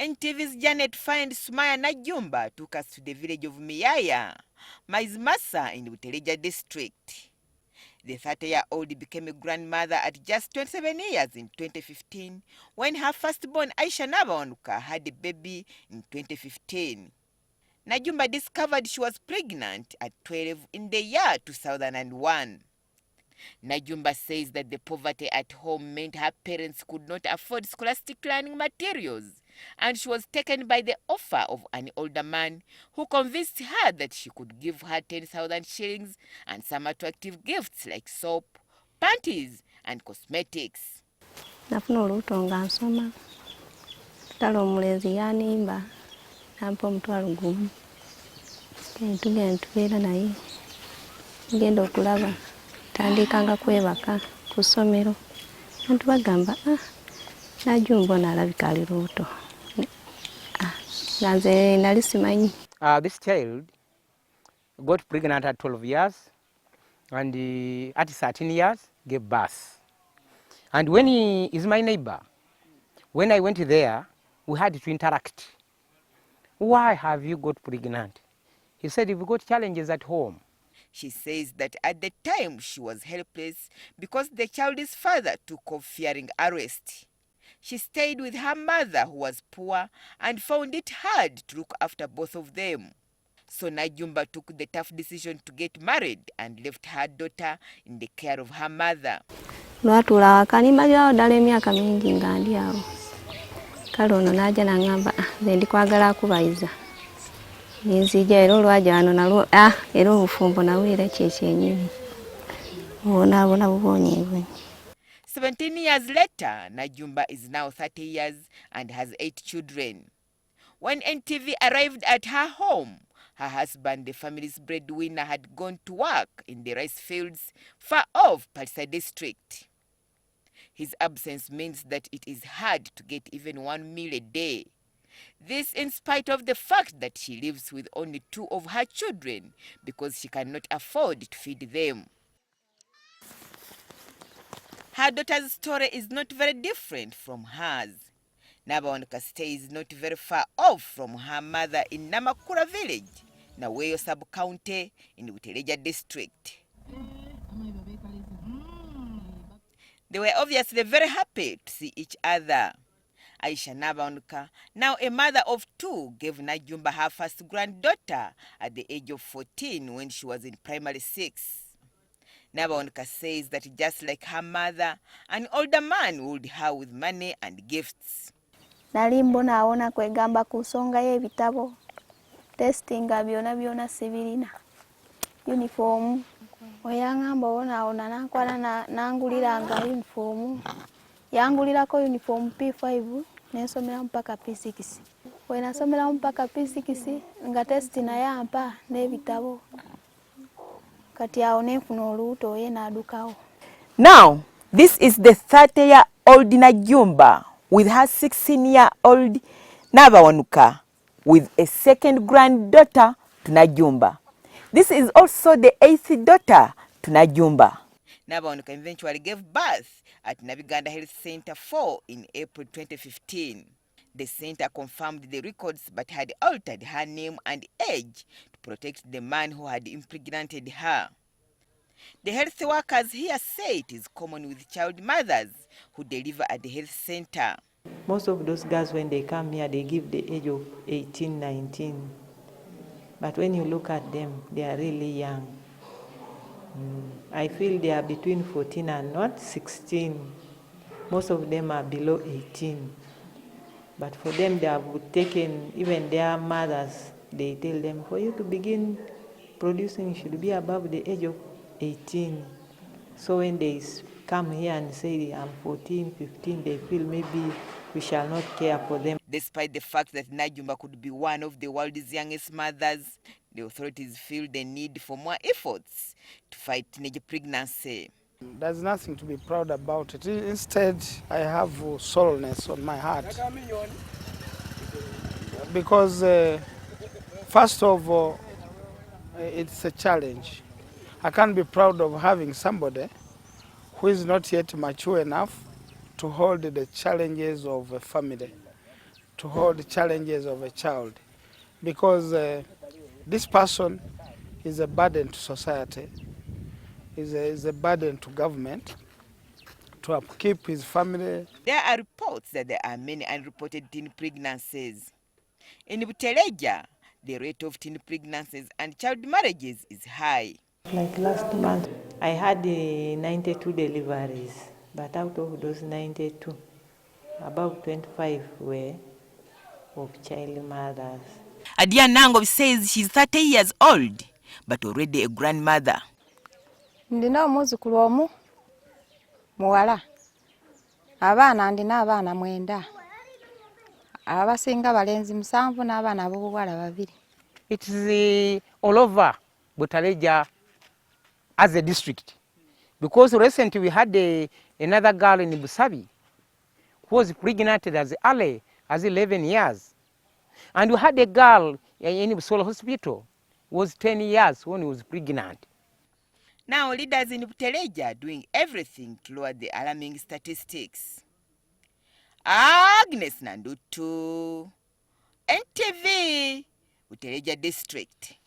NTV's Janet find Sumaya Najjumba took us to the village of Miyaya, Maizmasa in Butaleja district. The 30-year-old became a grandmother at just 27 years in 2015 when her firstborn Aisha Nabawanuka had a baby in 2015. Najjumba discovered she was pregnant at 12 in the year 2001. Najjumba says that the poverty at home meant her parents could not afford scholastic learning materials, and she was taken by the offer of an older man who convinced her that she could give her 10,000 shillings and some attractive gifts like soap, panties, and cosmetics. Nafuna olubuto nga nsoma, tala omulenzi yanimba, nampa omutwalo gumu. Tugenda tubeera naye, ngenda okulaba, tandikanga kwebaka ku ssomero. Abantu bagamba, Najjumba ono alabika ali lubuto. Nze nali simanyi. This child got pregnant at 12 years and at 13 years gave birth. And when he is my neighbor, when I went there, we had to interact. Why have you got pregnant? He said, we've got challenges at home. She says that at the time she was helpless because the child's father took off fearing arrest. She stayed with her mother who was poor and found it hard to look after both of them. So Najjumba took the tough decision to get married and left her daughter in the care of her mother. Lwatula wakanimbalirawo ddala emyaka mingi nga ndi awo. Kale ono n'ajja n'aŋŋamba, nze ndikwagala akubayiza. Nenzija era olwaja wano nalwo era obufumbo nawe era kyekyenyini. Obonaabona bubonyeebonye. 17 years later, Najjumba is now 30 years and has 8 children. When NTV arrived at her home, her husband, the family's breadwinner, had gone to work in the rice fields far off Palisa district. His absence means that it is hard to get even 1 meal a day. This in spite of the fact that she lives with only 2 of her children because she cannot afford to feed them. Her daughter's story is not very different from hers. Nabawanuka stays not very far off from her mother in Namakura village, Naweyo sub-county in Butaleja district. They were obviously very happy to see each other. Aisha Nabawanuka, now a mother of 2, gave Najjumba her first granddaughter at the age of 14 when she was in primary 6. Nabawanuka says that just like her mother, an older man would her with money and gifts. Nali mbona kwegamba ku nsonga y'ebitabo, testinga byona sibirina. Uniform, oyangamba ona nakwala nanguliranga uniform. Yangulirako uniform P5 nensomera mpaka P6. Wenasomera mpaka P6 nga testi na yampa n'ebitabo. Kati awo nenfuna olubuto ye n'adukawo. Now, this is the 30-year-old Najjumba with her 16-year-old Nabawanuka with a second granddaughter to Najjumba. This is also the 8th daughter to Najjumba. Nabawanuka eventually gave birth at Nabiganda Health Center 4 in April 2015. The center confirmed the records but had altered her name and age to protect the man who had impregnated her. The health workers here say it is common with child mothers who deliver at the health center. Most of those girls, when they come here, they give the age of 18, 19. But when you look at them, they are really young. I feel they are between 14 and not 16. Most of them are below 18. But for them, they have taken, even their mothers, they tell them, for you to begin producing, you should be above the age of 18. So when they come here and say, I'm 14, 15, they feel maybe we shall not care for them. Despite the fact that Najjumba could be one of the world's youngest mothers, the authorities feel the need for more efforts to fight teenage pregnancy. There's nothing to be proud about it. Instead, I have soreness on my heart. Because, first of all, it's a challenge. I can't be proud of having somebody who is not yet mature enough to hold the challenges of a family. to hold the challenges of a child, because this person is a burden to society, is a burden to government, to upkeep his family. There are reports that there are many unreported teen pregnancies. In Butaleja, the rate of teen pregnancies and child marriages is high. Like last month, I had 92 deliveries, but out of those 92, about 25 were of child mothers. Adia Nango says she's 30 years old, but already a grandmother. Ndina omuzukulu omu muwala, abaana ndina abaana 9, abasinga balenzi 7 n'abaana ab'obuwala 2. It is all over Butaleja as a district, because recently we had another girl in Busabi who was pregnant as early as 11 years. And we had a girl in Busolo Hospital who was 10 years when he was pregnant. Now leaders in Butaleja are doing everything to lower the alarming statistics. Agness Nandutu, NTV, Butaleja District.